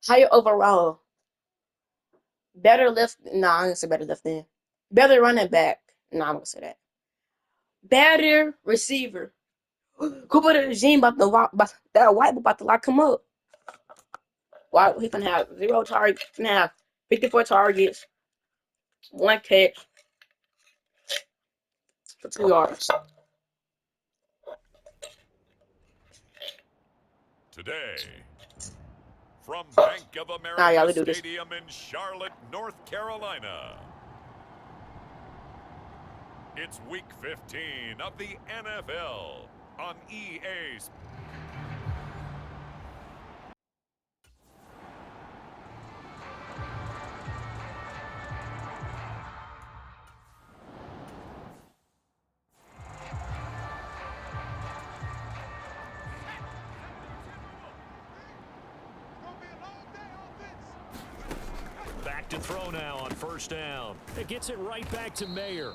Higher overall. Better left. Nah, I'm gonna say better left end. Better running back. Nah, I'm gonna say that. Better receiver. Cooper the Regime that white boy about to lock him up. Why he gonna have 0 targets? Gonna have 54 targets, 1 catch for 2 yards. Today, from Bank of Nah, y'all, America we do this. Stadium in Charlotte, North Carolina, it's Week 15 of the NFL on EA. Back to throw now on first down. It gets it right back to Mayer.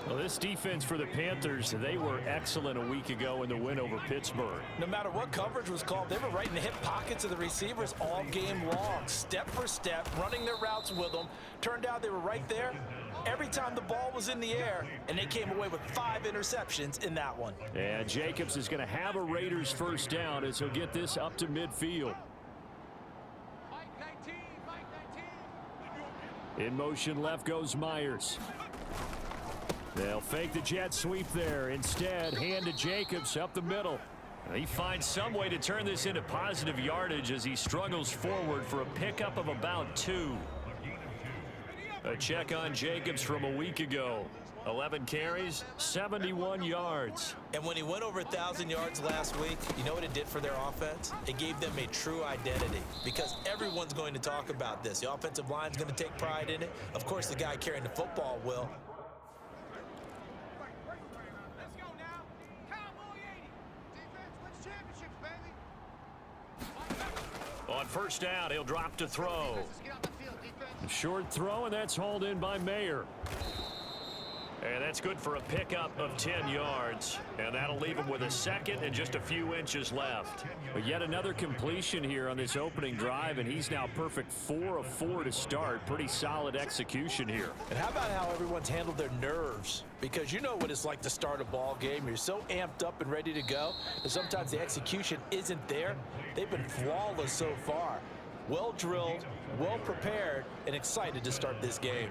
Well, this defense for the Panthers, they were excellent a week ago in the win over Pittsburgh. No matter what coverage was called, they were right in the hip pockets of the receivers all game long, step for step, running their routes with them. Turned out they were right there every time the ball was in the air, and they came away with 5 interceptions in that one. And Jacobs is going to have a Raiders first down as he'll get this up to midfield. In motion left goes Myers. They'll fake the jet sweep there. Instead, hand to Jacobs up the middle. He finds some way to turn this into positive yardage as he struggles forward for a pickup of about 2. A check on Jacobs from a week ago. 11 carries, 71 yards. And when he went over 1,000 yards last week, you know what it did for their offense? It gave them a true identity because everyone's going to talk about this. The offensive line's going to take pride in it. Of course, the guy carrying the football will. On first down, he'll drop to throw. Short throw, and that's hauled in by Mayer. And that's good for a pickup of 10 yards. And that'll leave him with a second and just a few inches left. But yet another completion here on this opening drive, and he's now perfect 4 of 4 to start. Pretty solid execution here. And how about how everyone's handled their nerves? Because you know what it's like to start a ball game. You're so amped up and ready to go, and sometimes the execution isn't there. They've been flawless so far. Well drilled, well prepared, and excited to start this game.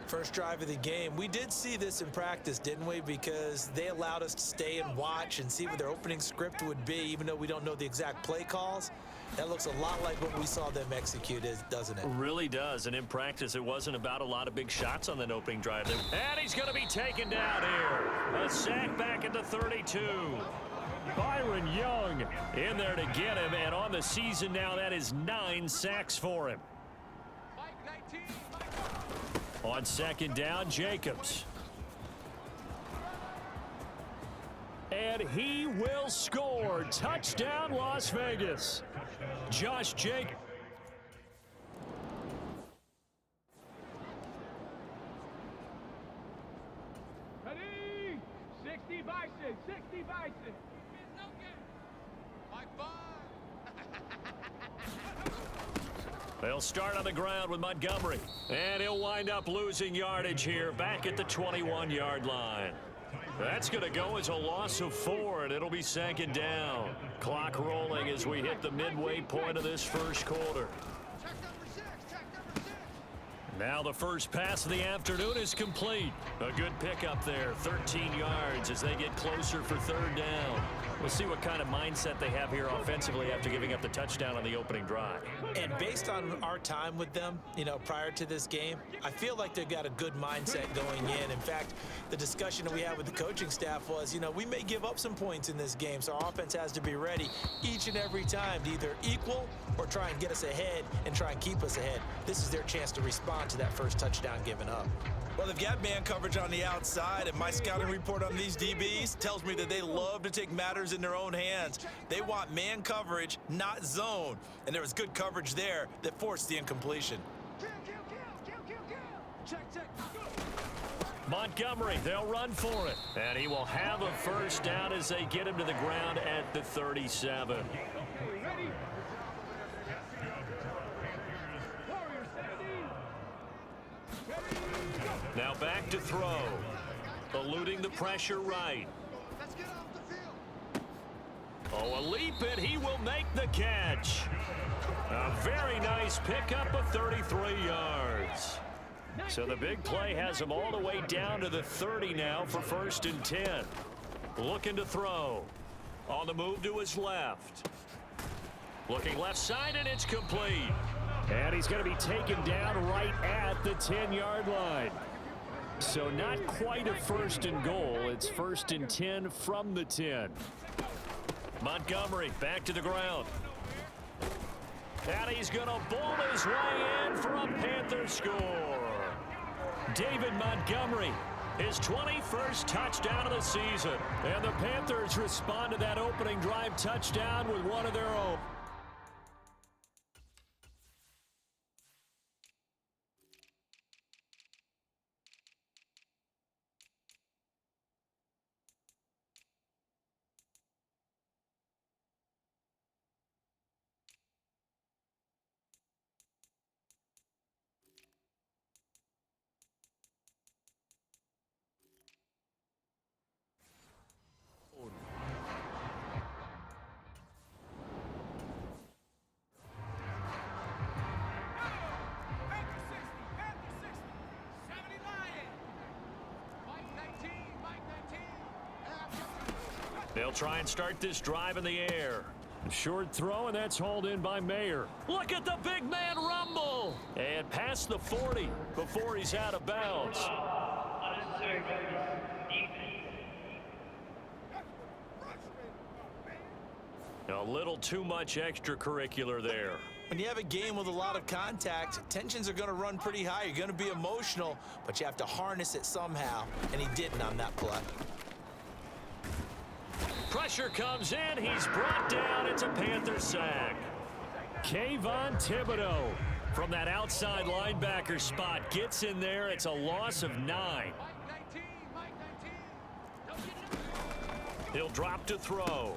First drive of the game. We did see this in practice, didn't we? Because they allowed us to stay and watch and see what their opening script would be, even though we don't know the exact play calls. That looks a lot like what we saw them execute, doesn't it? Really does. And in practice, it wasn't about a lot of big shots on that opening drive. And he's going to be taken down here. A sack back at the 32. Byron Young in there to get him. And on the season now, that is 9 sacks for him. On second down, Jacobs. And he will score. Touchdown, Las Vegas. Josh Jacobs. Ready? 60 by 6, 60 by 6. They'll start on the ground with Montgomery. And he'll wind up losing yardage here back at the 21-yard line. That's going to go as a loss of 4, and it'll be second down. Clock rolling as we hit the midway point of this first quarter. Now the first pass of the afternoon is complete. A good pickup there, 13 yards as they get closer for third down. We'll see what kind of mindset they have here offensively after giving up the touchdown on the opening drive. And based on our time with them, prior to this game, I feel like they've got a good mindset going in. In fact, the discussion that we had with the coaching staff was, we may give up some points in this game, so our offense has to be ready each and every time to either equal or try and get us ahead and try and keep us ahead. This is their chance to respond to that first touchdown given up. Well, they've got man coverage on the outside, and my scouting report on these DBs tells me that they love to take matters in their own hands. They want man coverage, not zone. And there was good coverage there that forced the incompletion. Montgomery, they'll run for it. And he will have a first down as they get him to the ground at the 37. Ready? Now back to throw. Eluding the pressure right. Oh, a leap, and he will make the catch. A very nice pickup of 33 yards. So the big play has him all the way down to the 30 now for 1st and 10. Looking to throw. On the move to his left. Looking left side, and it's complete. And he's going to be taken down right at the 10-yard line. So not quite a 1st and goal. It's 1st and 10 from the 10. Montgomery back to the ground. And he's going to bowl his way in for a Panther score. David Montgomery, his 21st touchdown of the season. And the Panthers respond to that opening drive touchdown with one of their own. They'll try and start this drive in the air. Short throw, and that's hauled in by Mayer. Look at the big man rumble. And past the 40 before he's out of bounds. A little too much extracurricular there. When you have a game with a lot of contact, tensions are going to run pretty high. You're going to be emotional, but you have to harness it somehow, and he didn't on that play. Pressure comes in. He's brought down. It's a Panther sack. Kayvon Thibodeau from that outside linebacker spot gets in there. It's a loss of 9. He'll drop to throw.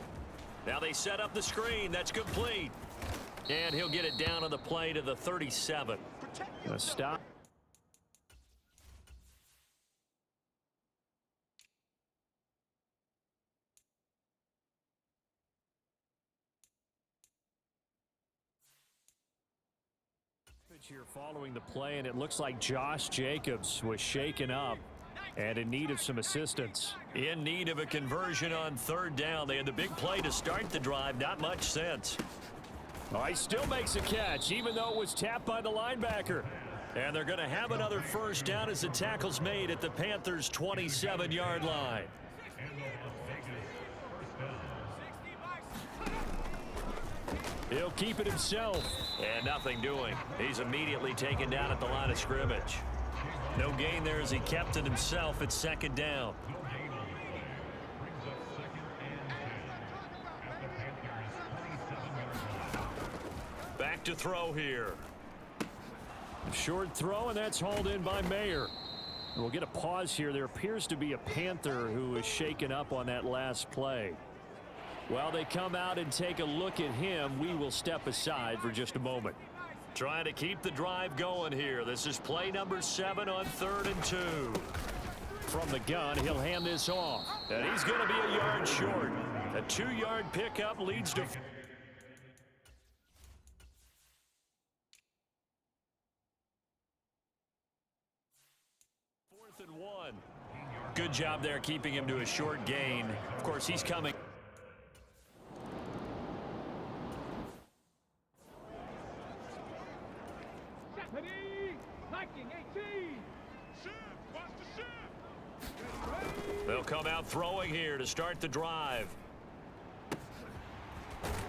Now they set up the screen. That's complete. And he'll get it down on the play to the 37. A stop. Here following the play, and it looks like Josh Jacobs was shaken up and in need of some assistance. In need of a conversion on 3rd down. They had the big play to start the drive. Not much sense. Oh, he still makes a catch, even though it was tapped by the linebacker. And they're going to have another 1st down as the tackle's made at the Panthers' 27-yard line. He'll keep it himself. And nothing doing. He's immediately taken down at the line of scrimmage. No gain there as he kept it himself at 2nd down. Back to throw here. Short throw, and that's hauled in by Mayer. We'll get a pause here. There appears to be a Panther who is shaken up on that last play. While they come out and take a look at him, we will step aside for just a moment. Trying to keep the drive going here. This is play number 7 on 3rd and 2. From the gun, he'll hand this off. And he's going to be a yard short. A 2-yard pickup leads to... 4th and 1. Good job there keeping him to a short gain. Of course, he's coming. They'll come out throwing here to start the drive.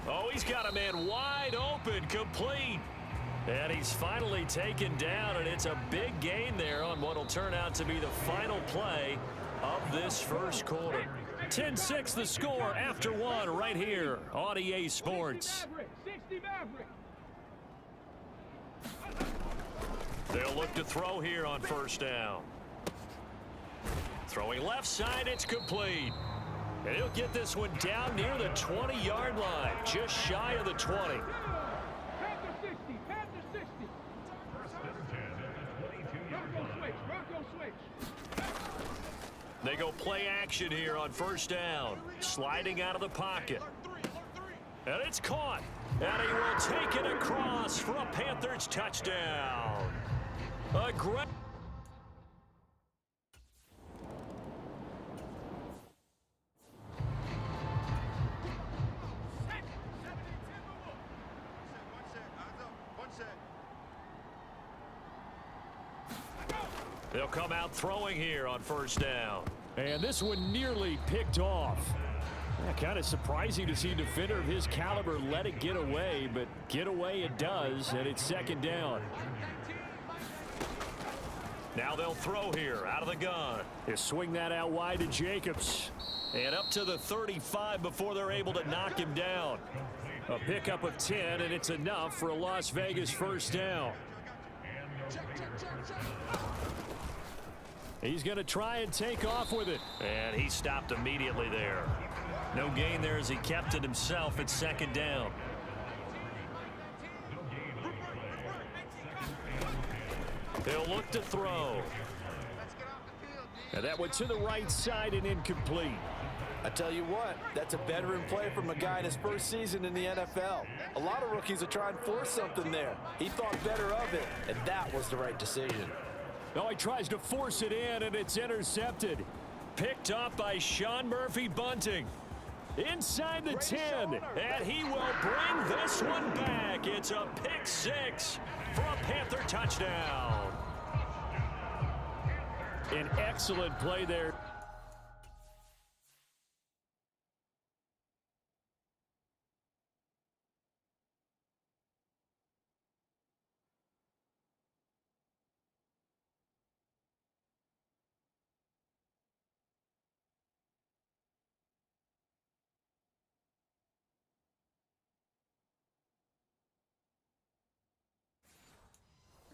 Oh, he's got a man wide open, complete. And he's finally taken down, and it's a big gain there on what will turn out to be the final play of this 1st quarter. 10-6 the score after 1 right here on EA Sports. They'll look to throw here on 1st down. Throwing left side, it's complete. And he'll get this one down near the 20-yard line, just shy of the 20. Panther 60, Panther 60. Bronco switch, Bronco switch. They go play action here on first down. Sliding out of the pocket. And it's caught. And he will take it across for a Panthers touchdown. A great... They'll come out throwing here on first down. And this one nearly picked off. Yeah, kind of surprising to see a defender of his caliber let it get away, but get away it does, and it's second down. Now they'll throw here out of the gun. They swing that out wide to Jacobs. And up to the 35 before they're able to knock him down. A pickup of 10, and it's enough for a Las Vegas first down. He's going to try and take off with it. And he stopped immediately there. No gain there as he kept it himself at second down. He'll look to throw. And that went to the right side and incomplete. I tell you what, that's a veteran play from a guy in his first season in the NFL. A lot of rookies will try and force something there. He thought better of it, and that was the right decision. Oh, he tries to force it in, and it's intercepted. Picked up by Sean Murphy-Bunting. Inside the 10. And he will bring this one back. It's a pick six for a Panther touchdown. An excellent play there.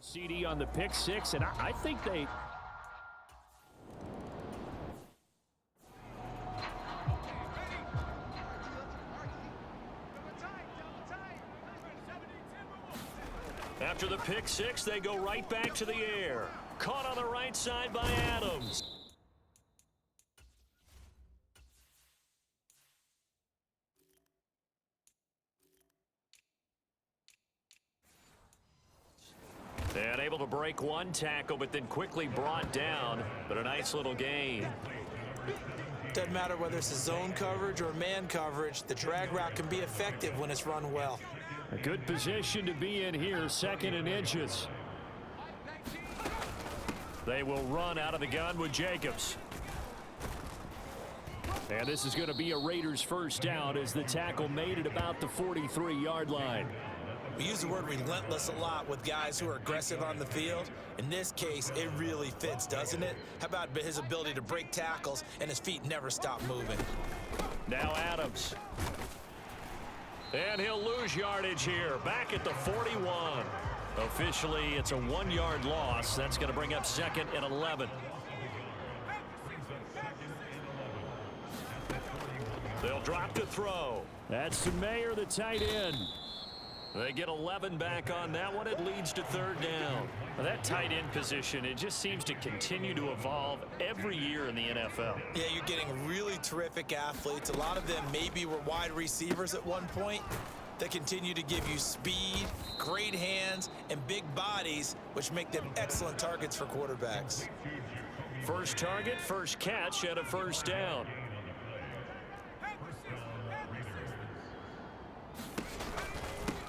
CD on the pick six, and I think they... After the pick six, they go right back to the air. Caught on the right side by Adams. And able to break one tackle, but then quickly brought down. But a nice little gain. Doesn't matter whether it's a zone coverage or man coverage, the drag route can be effective when it's run well. A good position to be in here, second and inches. They will run out of the gun with Jacobs. And this is going to be a Raiders first down as the tackle made it about the 43-yard line. We use the word relentless a lot with guys who are aggressive on the field. In this case, it really fits, doesn't it? How about his ability to break tackles and his feet never stop moving? Now Adams. And he'll lose yardage here, back at the 41. Officially, it's a 1-yard loss. That's going to bring up second and 11. They'll drop to throw. That's Mayer, the tight end. They get 11 back on that one. It leads to third down. Well, that tight end position, it just seems to continue to evolve every year in the NFL. Yeah, you're getting really terrific athletes. A lot of them maybe were wide receivers at one point. They continue to give you speed, great hands, and big bodies, which make them excellent targets for quarterbacks. First target, first catch, and a first down.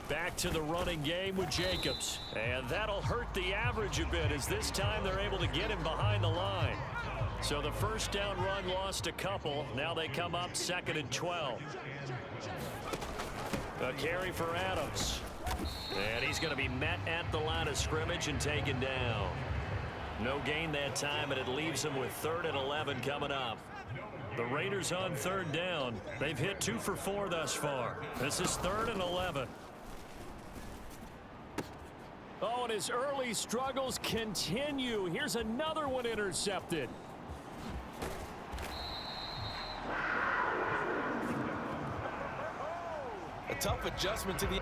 Back to the running game with Jacobs. And that'll hurt the average a bit as this time they're able to get him behind the line. So the first down run lost a couple. Now they come up second and 12. A carry for Adams. And he's going to be met at the line of scrimmage and taken down. No gain that time, and it leaves him with third and 11 coming up. The Raiders on third down. They've hit 2 for 4 thus far. This is third and 11. Oh, and his early struggles continue. Here's another one intercepted. A tough adjustment to the...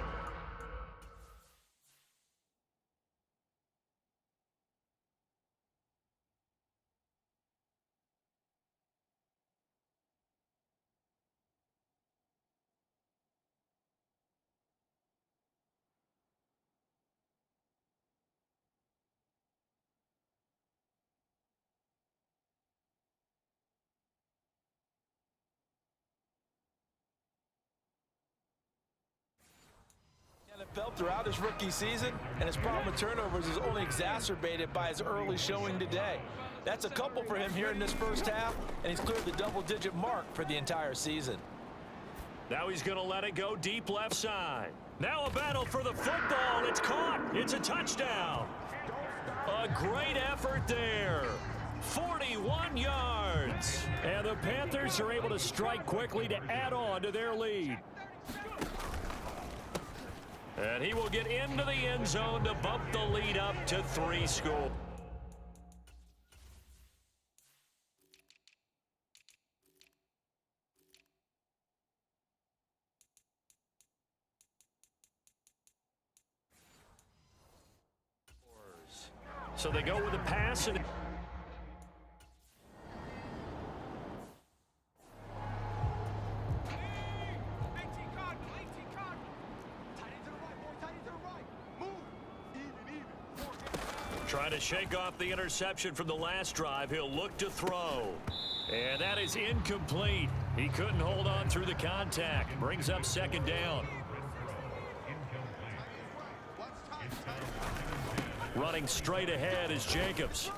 felt throughout his rookie season, and his problem with turnovers is only exacerbated by his early showing today. That's a couple for him here in this first half, and he's cleared the double-digit mark for the entire season. Now he's going to let it go deep left side. Now a battle for the football. It's caught. It's a touchdown. A great effort there. 41 yards. And the Panthers are able to strike quickly to add on to their lead. And he will get into the end zone to bump the lead up to 3 scores. So they go with a pass and trying to shake off the interception from the last drive. He'll look to throw. And that is incomplete. He couldn't hold on through the contact. Brings up second down. Running straight ahead is Jacobs.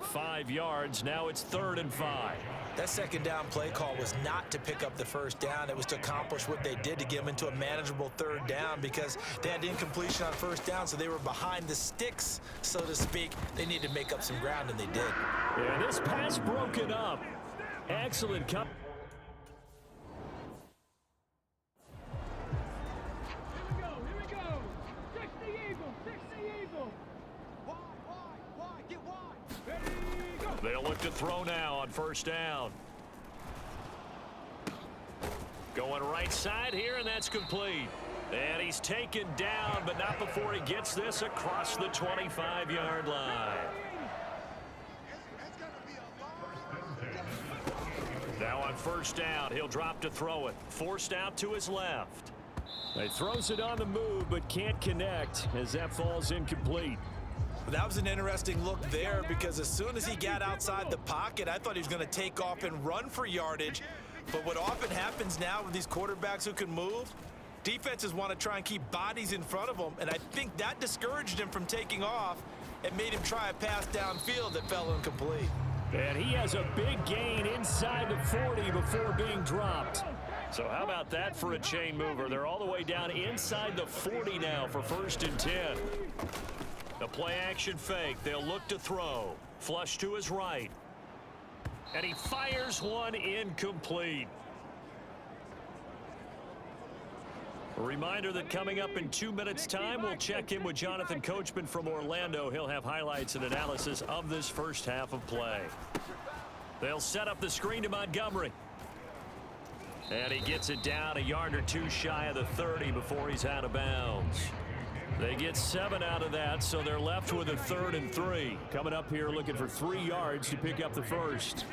5 yards. Now it's 3rd and 5. That second down play call was not to pick up the first down. It was to accomplish what they did to get them into a manageable 3rd down because they had incompletion on first down, so they were behind the sticks, so to speak. They needed to make up some ground, and they did. And this pass broken up. Excellent cut. They'll look to throw now on first down. Going right side here, and that's complete. And he's taken down, but not before he gets this across the 25-yard line. Now on first down, he'll drop to throw it. Forced out to his left. He throws it on the move, but can't connect as that falls incomplete. That was an interesting look there because as soon as he got outside the pocket, I thought he was going to take off and run for yardage. But what often happens now with these quarterbacks who can move, defenses want to try and keep bodies in front of them, and I think that discouraged him from taking off and made him try a pass downfield that fell incomplete. And he has a big gain inside the 40 before being dropped. So how about that for a chain mover? They're all the way down inside the 40 now for 1st and 10. The play action fake. They'll look to throw. Flush to his right. And he fires one incomplete. A reminder that coming up in 2 minutes' time, we'll check in with Jonathan Coachman from Orlando. He'll have highlights and analysis of this first half of play. They'll set up the screen to Montgomery. And he gets it down a yard or two shy of the 30 before he's out of bounds. They get 7 out of that, so they're left with a 3rd and 3. Coming up here looking for 3 yards to pick up the first.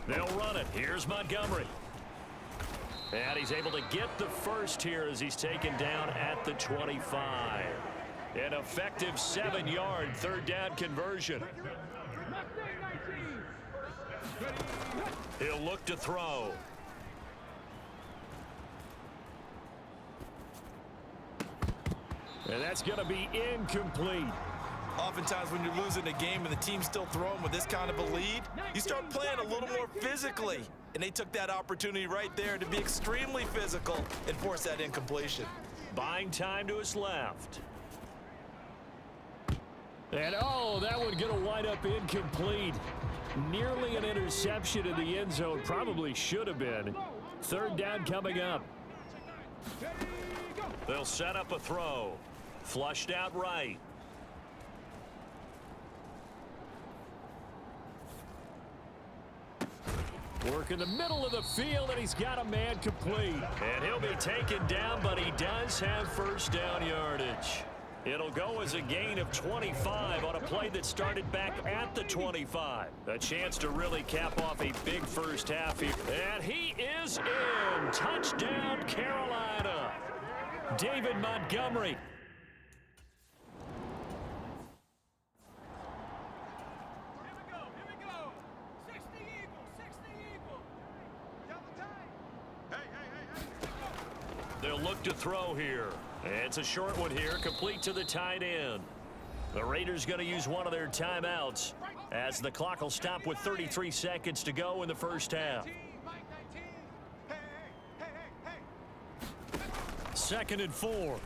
They'll run it. Here's Montgomery. And he's able to get the first here as he's taken down at the 25. An effective 7-yard 3rd down conversion. He'll look to throw. And that's going to be incomplete. Oftentimes when you're losing a game and the team's still throwing with this kind of a lead, you start playing a little more physically. And they took that opportunity right there to be extremely physical and force that incompletion. Buying time to his left. And oh, that one going to wind up incomplete. Nearly an interception in the end zone. Probably should have been. 3rd down coming up. They'll set up a throw. Flushed out right. Work in the middle of the field, and he's got a man complete. And he'll be taken down, but he does have first down yardage. It'll go as a gain of 25 on a play that started back at the 25. A chance to really cap off a big first half here. And he is in. Touchdown, Carolina. David Montgomery. They'll look look to throw here. It's a short one here, complete to the tight end. The Raiders going to use one of their timeouts as the clock will stop with 33 seconds to go in the first half. 2nd and 4.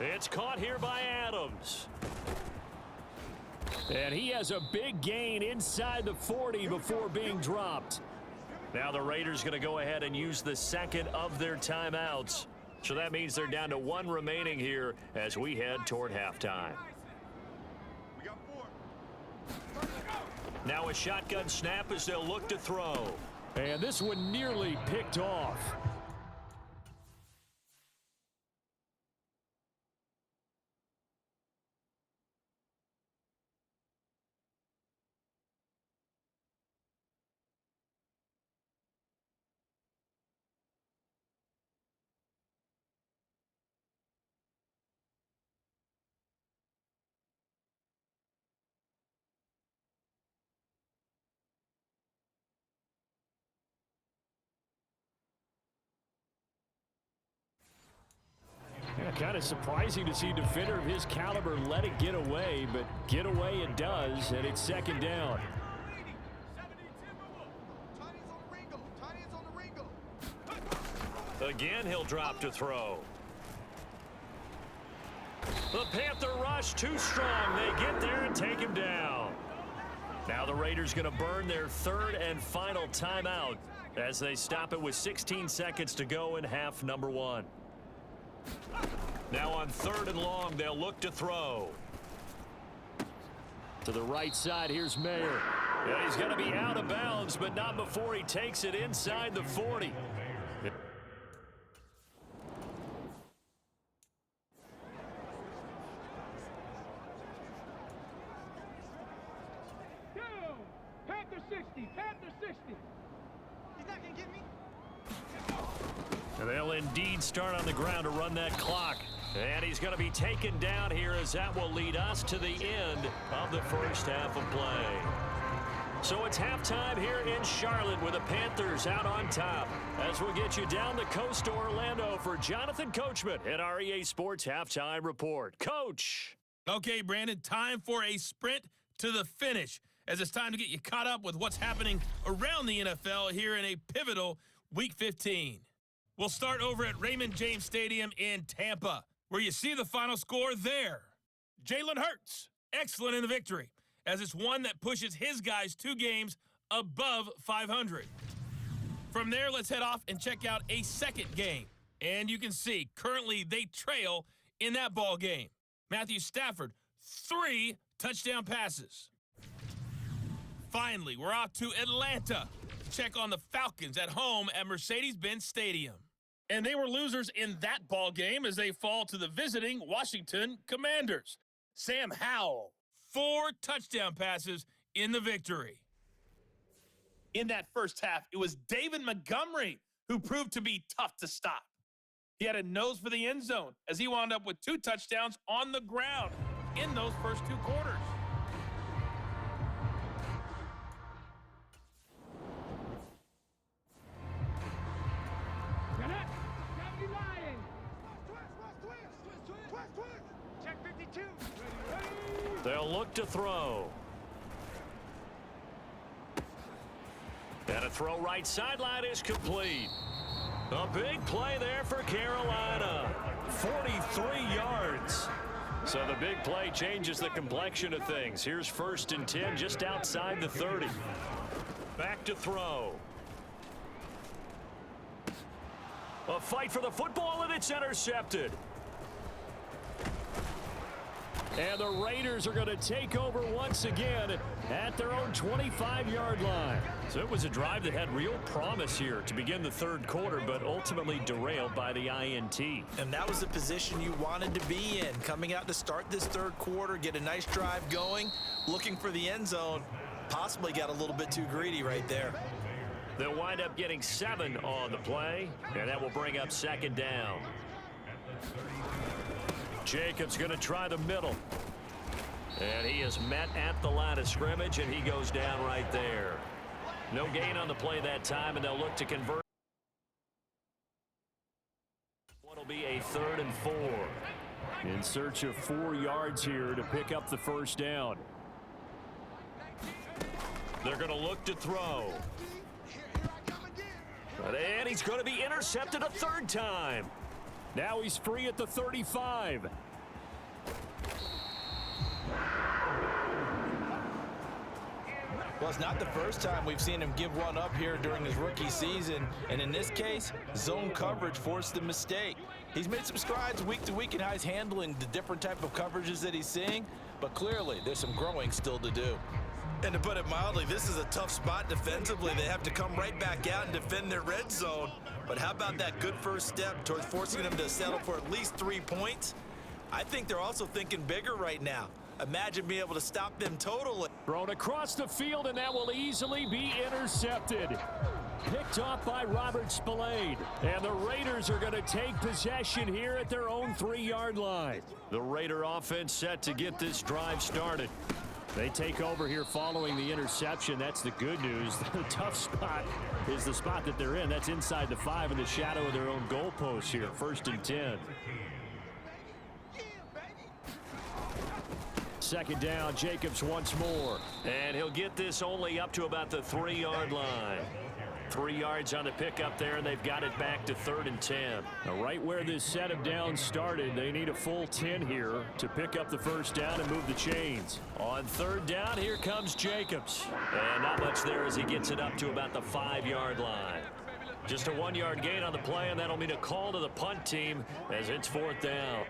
It's caught here by Adams. And he has a big gain inside the 40 before being dropped. Now the Raiders going to go ahead and use the second of their timeouts. So that means they're down to one remaining here as we head toward halftime. Now a shotgun snap as they'll look to throw. And this one nearly picked off. Yeah, kind of surprising to see a defender of his caliber let it get away, but get away it does, and it's 2nd down. Again, he'll drop to throw. The Panther rush too strong. They get there and take him down. Now the Raiders going to burn their 3rd and final timeout as they stop it with 16 seconds to go in half number 1. Now on 3rd and long, they'll look to throw. To the right side, here's Mayer. Yeah, he's going to be out of bounds, but not before he takes it inside the 40. Panther 60, Panther 60. He's not going to get me. And they'll indeed start on the ground to run that clock. And he's going to be taken down here as that will lead us to the end of the first half of play. So it's halftime here in Charlotte with the Panthers out on top. As we'll get you down the coast to Orlando for Jonathan Coachman at our EA Sports Halftime Report. Coach. Okay, Brandon, time for a sprint to the finish, as it's time to get you caught up with what's happening around the NFL here in a pivotal Week 15. We'll start over at Raymond James Stadium in Tampa, where you see the final score there. Jalen Hurts, excellent in the victory, as it's one that pushes his guys 2 games above 500. From there, let's head off and check out a second game. And you can see, currently they trail in that ball game. Matthew Stafford, 3 touchdown passes. Finally, we're off to Atlanta to check on the Falcons at home at Mercedes-Benz Stadium. And they were losers in that ball game as they fall to the visiting Washington Commanders. Sam Howell, 4 touchdown passes in the victory. In that first half, it was David Montgomery who proved to be tough to stop. He had a nose for the end zone as he wound up with 2 touchdowns on the ground in those first 2 quarters. Check 52. They'll look to throw. And a throw right sideline is complete. A big play there for Carolina. 43 yards. So the big play changes the complexion of things. Here's 1st and 10 just outside the 30. Back to throw. A fight for the football, and it's intercepted. And the Raiders are going to take over once again at their own 25-yard line. So it was a drive that had real promise here to begin the 3rd quarter, but ultimately derailed by the INT. And that was the position you wanted to be in, coming out to start this 3rd quarter, get a nice drive going, looking for the end zone. Possibly got a little bit too greedy right there. They'll wind up getting 7 on the play, and that will bring up 2nd down. Jacobs going to try the middle. And he is met at the line of scrimmage, and he goes down right there. No gain on the play that time, and they'll look to convert. be a 3rd and 4. In search of 4 yards here to pick up the first down. They're going to look to throw. And he's going to be intercepted a 3rd time. Now he's free at the 35. Well, it's not the first time we've seen him give one up here during his rookie season, and in this case, zone coverage forced the mistake. He's made some strides week to week in how he's handling the different type of coverages that he's seeing, but clearly there's some growing still to do. And to put it mildly, this is a tough spot defensively. They have to come right back out and defend their red zone. But how about that good first step towards forcing them to settle for at least 3 points? I think they're also thinking bigger right now. Imagine being able to stop them totally. Thrown across the field, and that will easily be intercepted. Picked off by Robert Spillane. And the Raiders are going to take possession here at their own 3-yard line. The Raider offense set to get this drive started. They take over here following the interception. That's the good news. The tough spot is the spot that they're in. That's inside the 5 in the shadow of their own goalpost here. 1st and 10. 2nd down, Jacobs once more. And he'll get this only up to about the 3-yard line. 3 yards on the pickup there, and they've got it back to 3rd and 10. Now, right where this set of downs started, they need a full 10 here to pick up the first down and move the chains. On 3rd down, here comes Jacobs. And not much there as he gets it up to about the 5-yard line. Just a 1-yard gain on the play, and that'll mean a call to the punt team as it's 4th down.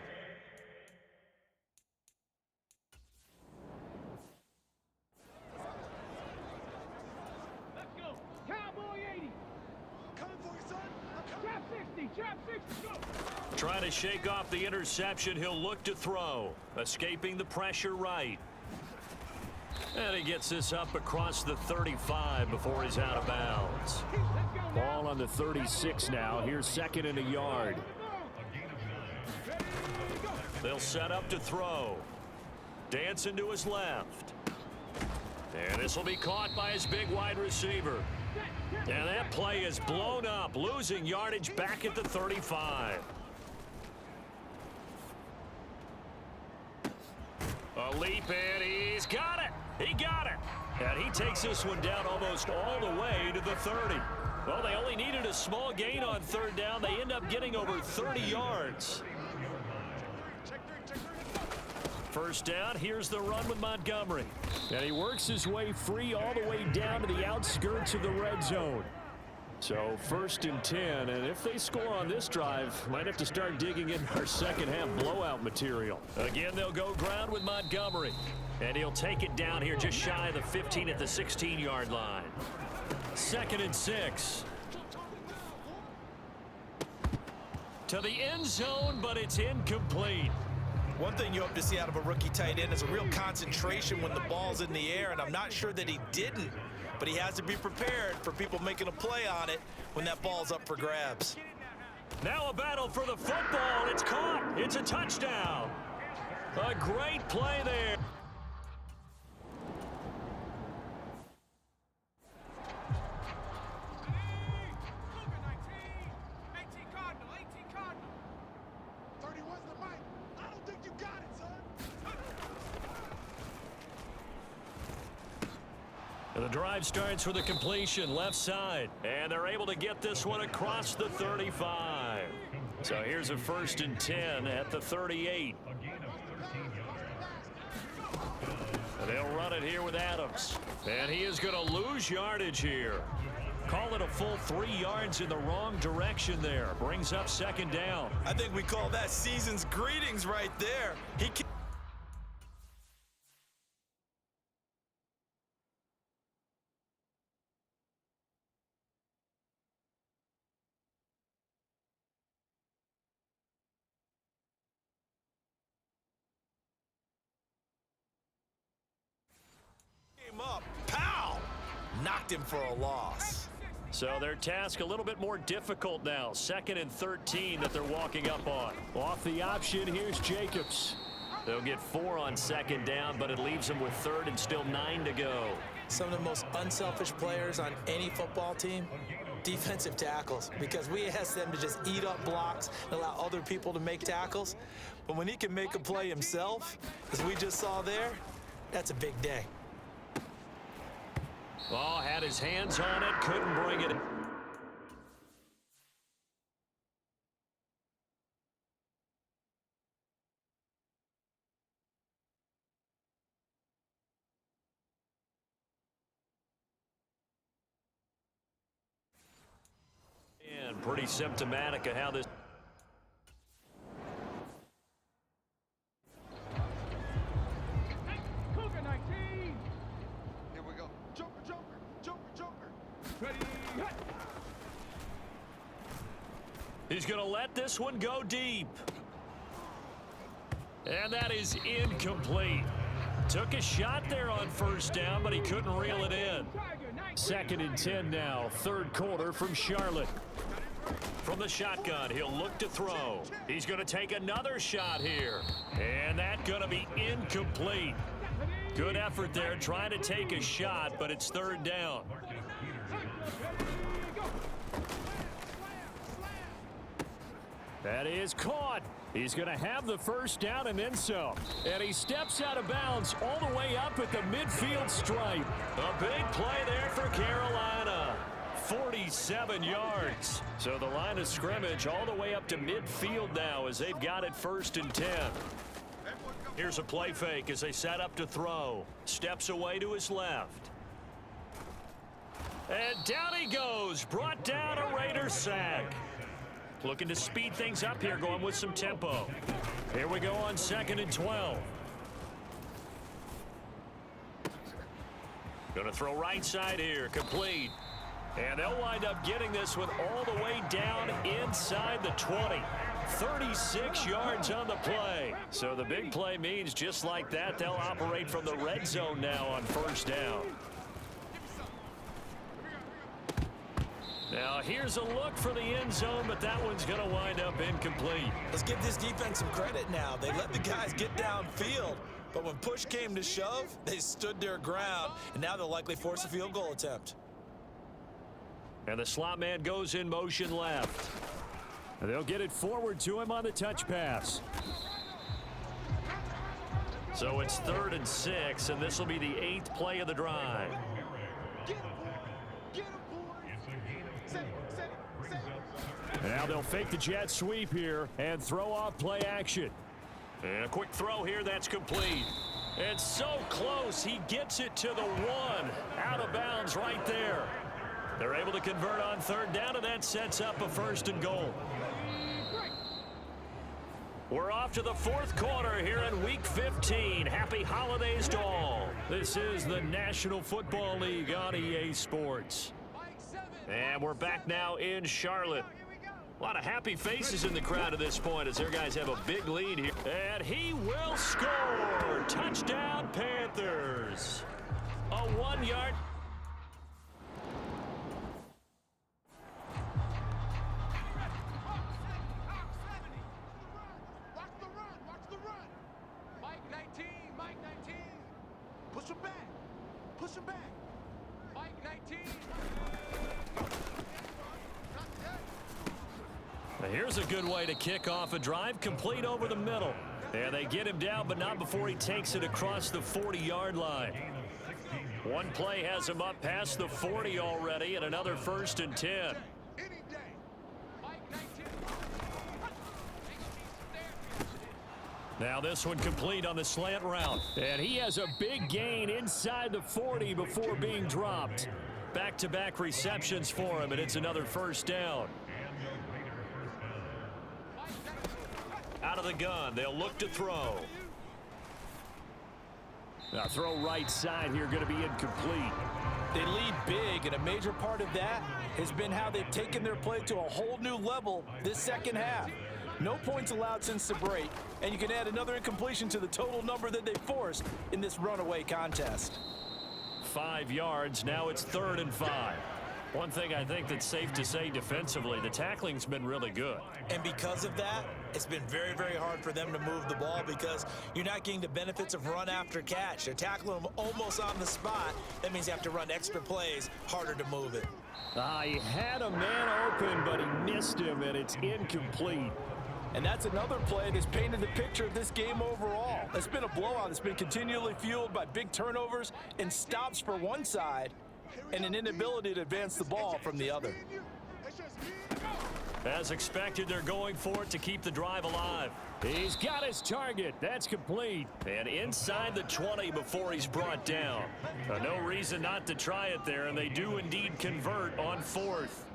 Trying to shake off the interception. He'll look to throw. Escaping the pressure right. And he gets this up across the 35 before he's out of bounds. Ball on the 36 now. Here's 2nd and a yard. They'll set up to throw. Dancing to his left. And this will be caught by his big wide receiver. And that play is blown up, losing yardage back at the 35. A leap, and he's got it. He got it. And he takes this one down almost all the way to the 30. Well, they only needed a small gain on 3rd down. They end up getting over 30 yards. 1st down, here's the run with Montgomery. And he works his way free all the way down to the outskirts of the red zone. So 1st and 10, and if they score on this drive, might have to start digging in our second half blowout material. Again, they'll go ground with Montgomery. And he'll take it down here just shy of the 15 at the 16-yard line. 2nd and 6. To the end zone, but it's incomplete. One thing you hope to see out of a rookie tight end is a real concentration when the ball's in the air, and I'm not sure that he didn't, but he has to be prepared for people making a play on it when that ball's up for grabs. Now a battle for the football. It's caught. It's a touchdown. A great play there. And the drive starts with a completion left side. And they're able to get this one across the 35. So here's a 1st and 10 at the 38. And they'll run it here with Adams. And he is going to lose yardage here. Call it a full 3 yards in the wrong direction there. Brings up 2nd down. I think we call that season's greetings right there. He up. Pow! Knocked him for a loss. So their task a little bit more difficult now. 2nd and 13 that they're walking up on. Off the option, here's Jacobs. They'll get 4 on 2nd down, but it leaves them with 3rd and still 9 to go. Some of the most unselfish players on any football team defensive tackles, because we ask them to just eat up blocks and allow other people to make tackles. But when he can make a play himself, as we just saw there, that's a big day. Oh, had his hands on it, couldn't bring it. And pretty symptomatic of how this. Cougar 19. Here we go. Jumper, jumper, jumper, jumper. Ready, hit. He's going to let this one go deep. And that is incomplete. Took a shot there on first down, but he couldn't reel it in. Second and 10 now, third quarter from Charlotte. From the shotgun, he'll look to throw. He's going to take another shot here. And that's going to be incomplete. Good effort there trying to take a shot, but it's third down. That is caught. He's going to have the first down and then some. And he steps out of bounds all the way up at the midfield stripe. A big play there for Carolina. 47 yards. So the line of scrimmage all the way up to midfield now as they've got it first and 10. Here's a play fake as they set up to throw. Steps away to his left. And down he goes. Brought down a Raider sack. Looking to speed things up here, going with some tempo. Here we go on second and 12. Going to throw right side here, complete. And they'll wind up getting this one all the way down inside the 20. 36 yards on the play. So the big play means just like that, they'll operate from the red zone now on first down. Now here's a look for the end zone, but that one's going to wind up incomplete. Let's give this defense some credit now. They let the guys get downfield, but when push came to shove, they stood their ground, and now they'll likely force a field goal attempt. And the slot man goes in motion left. And they'll get it forward to him on the touch pass. So it's 3rd and 6, and this will be the 8th play of the drive. Now they'll fake the jet sweep here and throw off play action. And a quick throw here, that's complete. It's so close, he gets it to the 1. Out of bounds right there. They're able to convert on third down, and that sets up a first and goal. We're off to the fourth quarter here in Week 15. Happy holidays to all. This is the National Football League on EA Sports. And we're back now in Charlotte. A lot of happy faces in the crowd at this point as their guys have a big lead here. And he will score. Touchdown, Panthers. A 1-yard. Push him back. Push him back. Mike 19. Now here's a good way to kick off a drive, complete over the middle. And they get him down, but not before he takes it across the 40-yard line. One play has him up past the 40 already, and another 1st and 10. Now this one complete on the slant route. And he has a big gain inside the 40 before being dropped. Back-to-back receptions for him, and it's another first down. Out of the gun, they'll look to throw. Now throw right side here, going to be incomplete. They lead big, and a major part of that has been how they've taken their play to a whole new level this second half. No points allowed since the break, and you can add another incompletion to the total number that they forced in this runaway contest. 5 yards, now it's 3rd and 5. One thing I think that's safe to say defensively, the tackling's been really good. And because of that, it's been very, very hard for them to move the ball because you're not getting the benefits of run after catch. They're tackling them almost on the spot. That means you have to run extra plays, harder to move it. He had a man open, but he missed him, and it's incomplete. And that's another play that's painted the picture of this game overall. It's been a blowout. It's been continually fueled by big turnovers and stops for one side and an inability to advance the ball from the other. As expected, they're going for it to keep the drive alive. He's got his target. That's complete. And inside the 20 before he's brought down. No reason not to try it there, and they do indeed convert on fourth.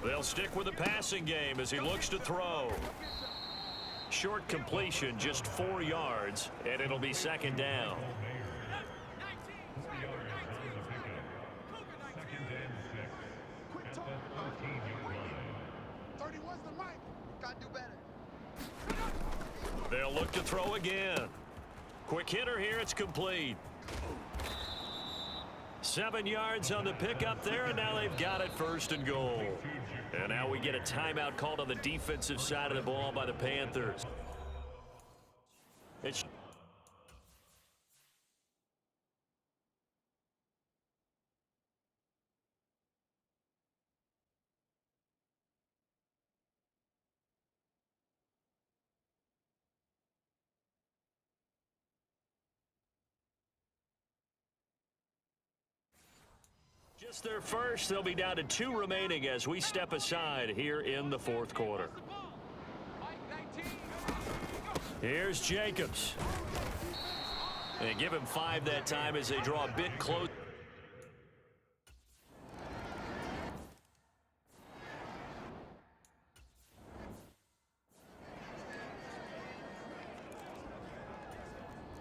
They'll stick with the passing game as he looks to throw. Short completion, just 4 yards, and it'll be second down. They'll look to throw again. Quick hitter here, it's complete. 7 yards on the pickup there, and now they've got it first and goal. And now we get a timeout called on the defensive side of the ball by the Panthers. It's just their first. They'll be down to 2 remaining as we step aside here in the fourth quarter. Here's Jacobs. They give him 5 that time as they draw a bit close.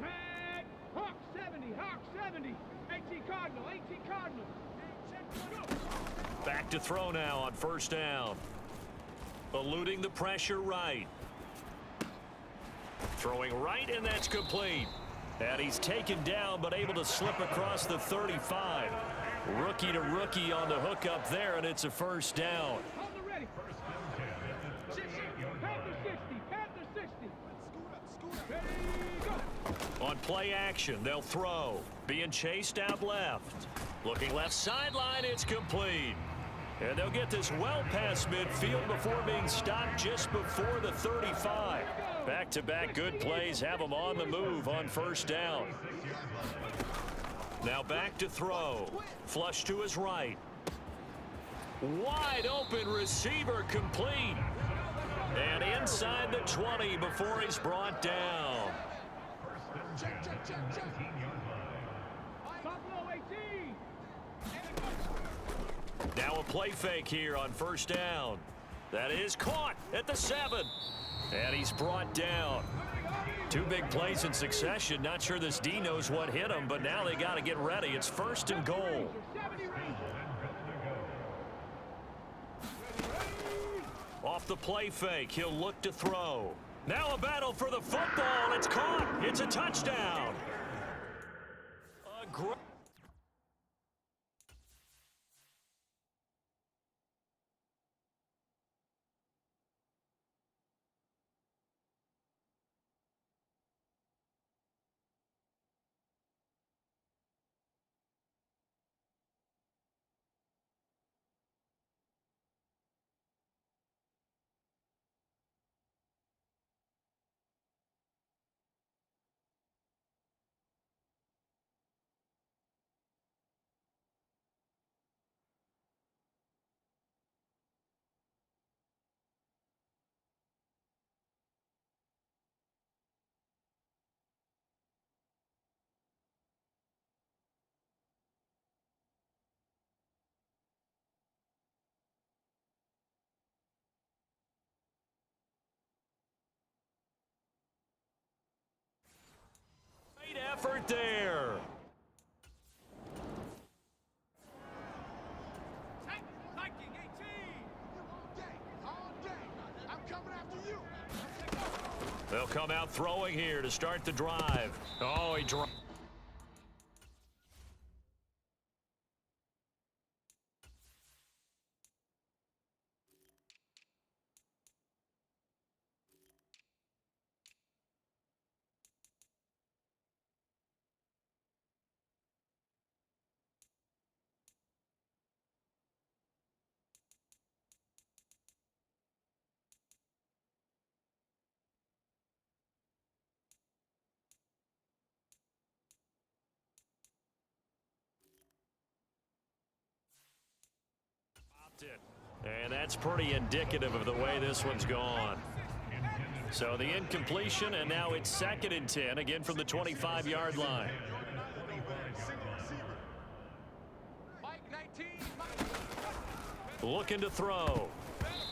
Tag! Hawk 70, Hawk 70. 18 Cardinal, 18 Cardinal. Back to throw now on first down. Eluding the pressure right. Throwing right, and that's complete. And he's taken down, but able to slip across the 35. Rookie to rookie on the hook up there, and it's a first down. Hold it ready. Panther 60, Panther 60. Ready, go. On play action, they'll throw. Being chased out left. Looking left sideline, it's complete. And they'll get this well past midfield before being stopped just before the 35. Back-to-back good plays have them on the move on first down. Now back to throw. Flush to his right. Wide open receiver complete. And inside the 20 before he's brought down. Buffalo 18. Now a play fake here on first down. That is caught at the 7. And he's brought down. 2 big plays in succession. Not sure this D knows what hit him, but now they got to get ready. It's first and goal. Off the play fake, he'll look to throw. Now a battle for the football. It's caught. It's a touchdown. A great effort there. Viking 18. All day. I'm coming after you. They'll come out throwing here to start the drive. Oh, he dropped. And that's pretty indicative of the way this one's gone. So the incompletion, and now it's 2nd and 10, again from the 25-yard line. Looking to throw.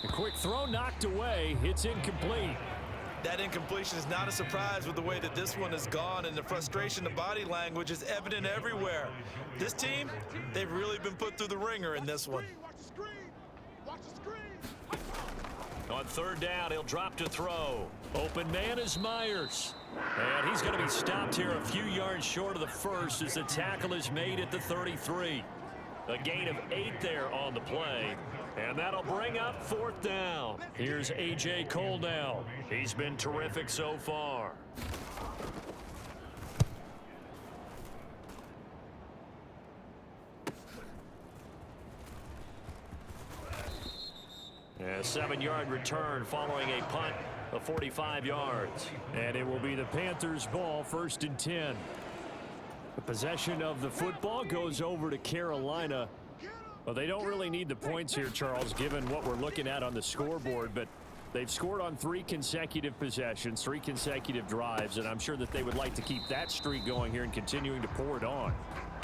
A quick throw knocked away. It's incomplete. That incompletion is not a surprise with the way that this one has gone, and the frustration, the body language is evident everywhere. This team, they've really been put through the ringer in this one. Watch the screen. Watch the screen. On 3rd down, he'll drop to throw. Open man is Myers. And he's going to be stopped here a few yards short of the first as the tackle is made at the 33. A gain of 8 there on the play. And that'll bring up 4th down. Here's A.J. Cole now. He's been terrific so far. A 7-yard return following a punt of 45 yards. And it will be the Panthers' ball, 1st and 10. The possession of the football goes over to Carolina. Well, they don't really need the points here, Charles, given what we're looking at on the scoreboard, but they've scored on 3 consecutive possessions, 3 consecutive drives, and I'm sure that they would like to keep that streak going here and continuing to pour it on.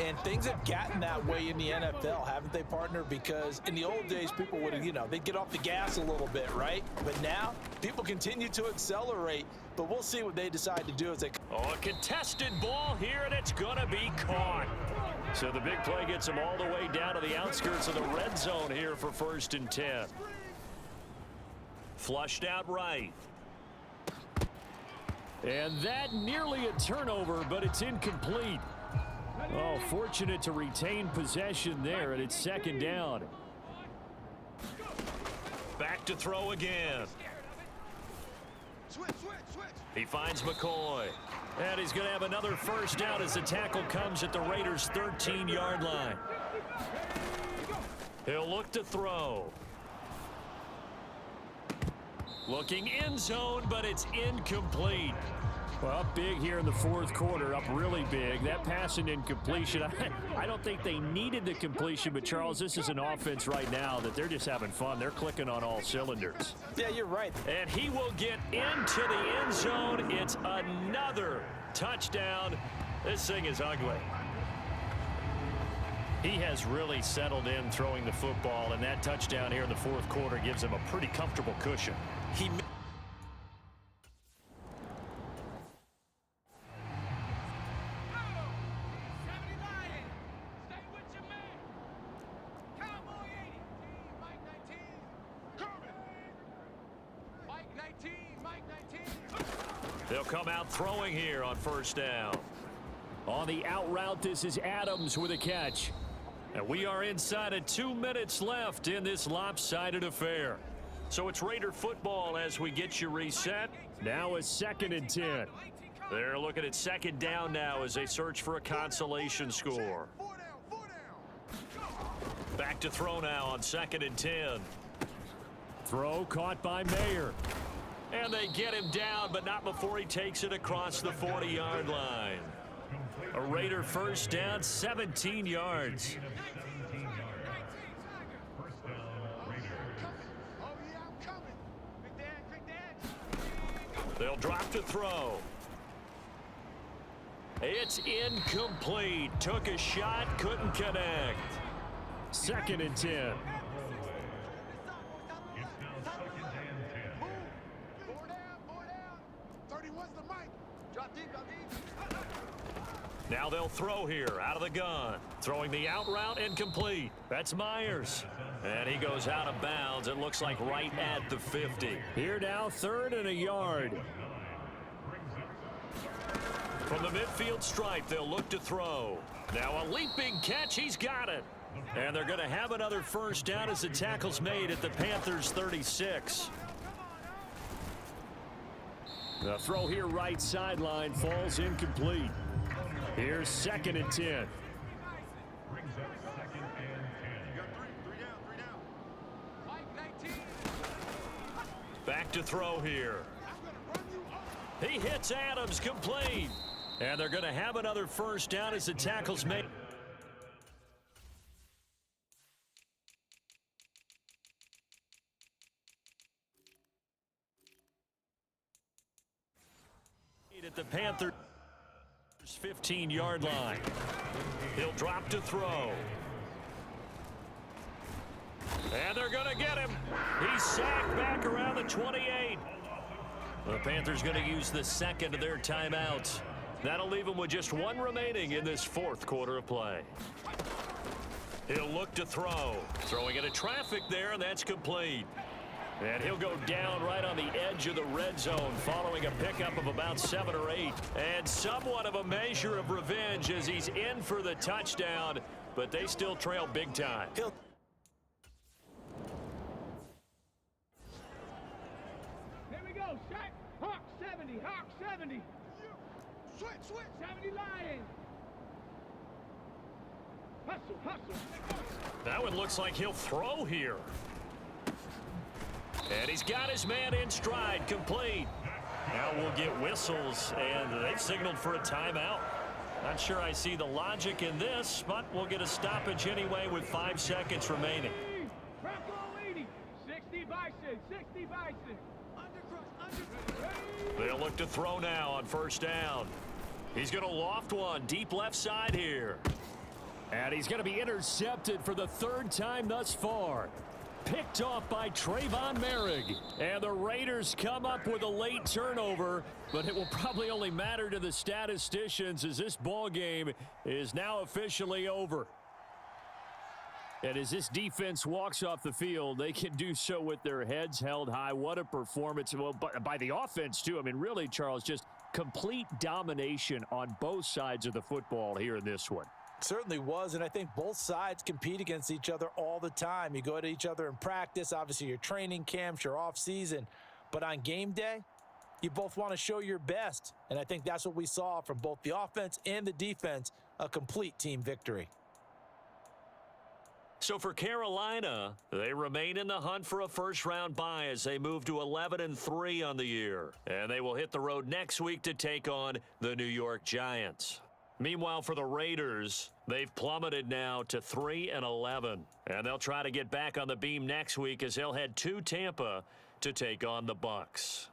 And things have gotten that way in the NFL, haven't they, partner? Because in the old days, people would, they'd get off the gas a little bit, right? But now, people continue to accelerate, but we'll see what they decide to do as they... Oh, a contested ball here, and it's going to be caught. So the big play gets him all the way down to the outskirts of the red zone here for 1st and 10. Flushed out right. And that nearly a turnover, but it's incomplete. Oh, fortunate to retain possession there, and it's 2nd down. Back to throw again. Switch. He finds McCoy. And he's going to have another 1st down as the tackle comes at the Raiders' 13-yard line. He'll look to throw. Looking end zone, but it's incomplete. Well, up big here in the 4th quarter, up really big. That pass and incompletion, I don't think they needed the completion, but Charles, this is an offense right now that they're just having fun. They're clicking on all cylinders. Yeah, you're right. And he will get into the end zone. It's another touchdown. This thing is ugly. He has really settled in throwing the football, and that touchdown here in the 4th quarter gives him a pretty comfortable cushion. They'll come out throwing here on 1st down. On the out route, this is Adams with a catch. And we are inside of 2 minutes left in this lopsided affair. So it's Raider football as we get you reset. Now it's 2nd and 10. They're looking at 2nd down now as they search for a consolation score. Back to throw now on 2nd and 10. Throw caught by Mayer. And they get him down, but not before he takes it across the 40-yard line. A Raider 1st down, 17 yards. They'll drop to throw. It's incomplete. Took a shot, couldn't connect. 2nd and 10. Now they'll throw here out of the gun. Throwing the out route incomplete. That's Myers. And he goes out of bounds. It looks like right at the 50. Here now, 3rd and a yard. From the midfield stripe, they'll look to throw. Now a leaping catch. He's got it. And they're going to have another first down as the tackle's made at the Panthers' 36. The throw here right sideline falls incomplete. Here's 2nd and 10. Back to throw here. He hits Adams, complete. And they're going to have another first down as the tackle's made. At the Panthers' 15-yard line. He'll drop to throw. And they're going to get him. He's sacked back around the 28. The Panthers going to use the second of their timeouts. That'll leave them with just one remaining in this 4th quarter of play. He'll look to throw. Throwing into traffic there, and that's complete. And he'll go down right on the edge of the red zone following a pickup of about 7 or 8. And somewhat of a measure of revenge as he's in for the touchdown, but they still trail big time. Here we go, shot. Hawk 70, Hawk 70. Switch. 70 Lions. Hustle. That one looks like he'll throw here. And he's got his man in stride, complete. Now we'll get whistles, and they've signaled for a timeout. Not sure I see the logic in this, but we'll get a stoppage anyway with 5 seconds remaining. Bronco 80, 60 Bison. They'll look to throw now on first down. He's going to loft one deep left side here. And he's going to be intercepted for the 3rd time thus far. Picked off by Trayvon Merrick. And the Raiders come up with a late turnover, but it will probably only matter to the statisticians as this ball game is now officially over. And as this defense walks off the field, they can do so with their heads held high. What a performance. Well, by the offense, too. I mean, really, Charles, just complete domination on both sides of the football here in this one. Certainly was, and I think both sides compete against each other all the time. You go at each other in practice, obviously your training camps, your off season, but on game day, you both want to show your best, and I think that's what we saw from both the offense and the defense, a complete team victory. So for Carolina, they remain in the hunt for a first-round bye as they move to 11-3 on the year, and they will hit the road next week to take on the New York Giants. Meanwhile, for the Raiders, they've plummeted now to 3-11. And they'll try to get back on the beam next week as they'll head to Tampa to take on the Bucs.